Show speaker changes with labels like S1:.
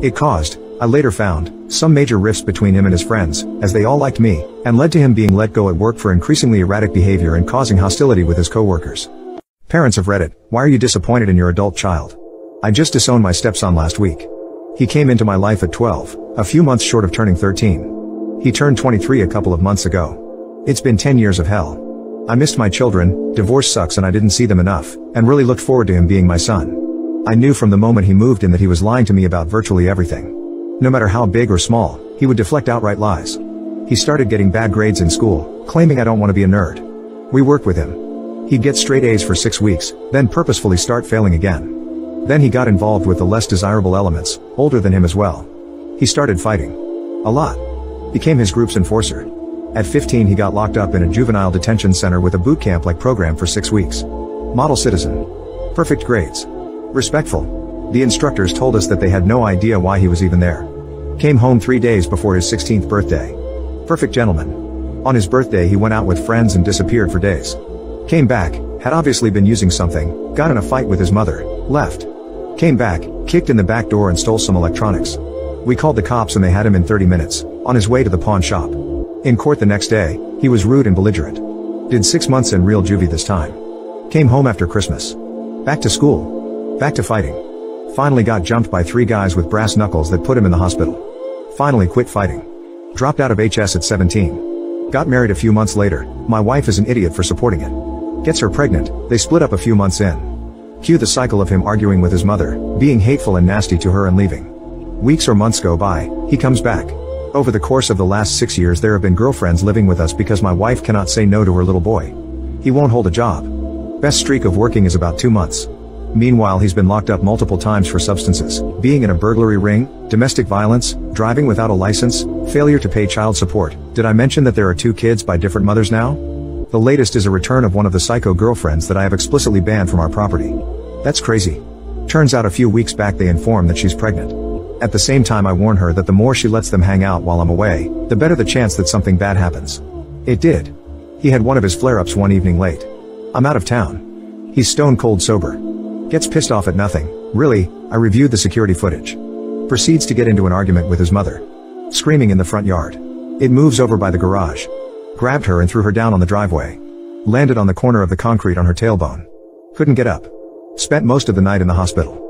S1: It caused, I later found, some major rifts between him and his friends, as they all liked me, and led to him being let go at work for increasingly erratic behavior and causing hostility with his coworkers. Parents of Reddit, why are you disappointed in your adult child? I just disowned my stepson last week. He came into my life at 12, a few months short of turning 13. He turned 23 a couple of months ago. It's been 10 years of hell. I missed my children, divorce sucks and I didn't see them enough, and really looked forward to him being my son. I knew from the moment he moved in that he was lying to me about virtually everything. No matter how big or small, he would deflect outright lies. He started getting bad grades in school, claiming I don't want to be a nerd. We worked with him. He'd get straight A's for 6 weeks, then purposefully start failing again. Then he got involved with the less desirable elements, older than him as well. He started fighting. A lot. Became his group's enforcer. At 15 he got locked up in a juvenile detention center with a boot camp-like program for 6 weeks. Model citizen. Perfect grades. Respectful. The instructors told us that they had no idea why he was even there. Came home 3 days before his 16th birthday. Perfect gentleman. On his birthday he went out with friends and disappeared for days. Came back, had obviously been using something, got in a fight with his mother, left. Came back, kicked in the back door and stole some electronics. We called the cops and they had him in 30 minutes, on his way to the pawn shop. In court the next day, he was rude and belligerent. Did 6 months in real juvie this time. Came home after Christmas. Back to school. Back to fighting. Finally got jumped by 3 guys with brass knuckles that put him in the hospital. Finally quit fighting. Dropped out of HS at 17. Got married a few months later, my wife is an idiot for supporting it. Gets her pregnant, they split up a few months in. Cue the cycle of him arguing with his mother, being hateful and nasty to her and leaving. Weeks or months go by, he comes back. Over the course of the last 6 years there have been girlfriends living with us because my wife cannot say no to her little boy. He won't hold a job. Best streak of working is about 2 months. Meanwhile he's been locked up multiple times for substances, being in a burglary ring, domestic violence, driving without a license, failure to pay child support. Did I mention that there are 2 kids by different mothers now? The latest is a return of one of the psycho girlfriends that I have explicitly banned from our property. That's crazy. Turns out a few weeks back they informed that she's pregnant. At the same time I warn her that the more she lets them hang out while I'm away, the better the chance that something bad happens. It did. He had one of his flare-ups one evening late. I'm out of town. He's stone cold sober. Gets pissed off at nothing. Really, I reviewed the security footage. Proceeds to get into an argument with his mother. Screaming in the front yard. It moves over by the garage. Grabbed her and threw her down on the driveway. Landed on the corner of the concrete on her tailbone. Couldn't get up. Spent most of the night in the hospital.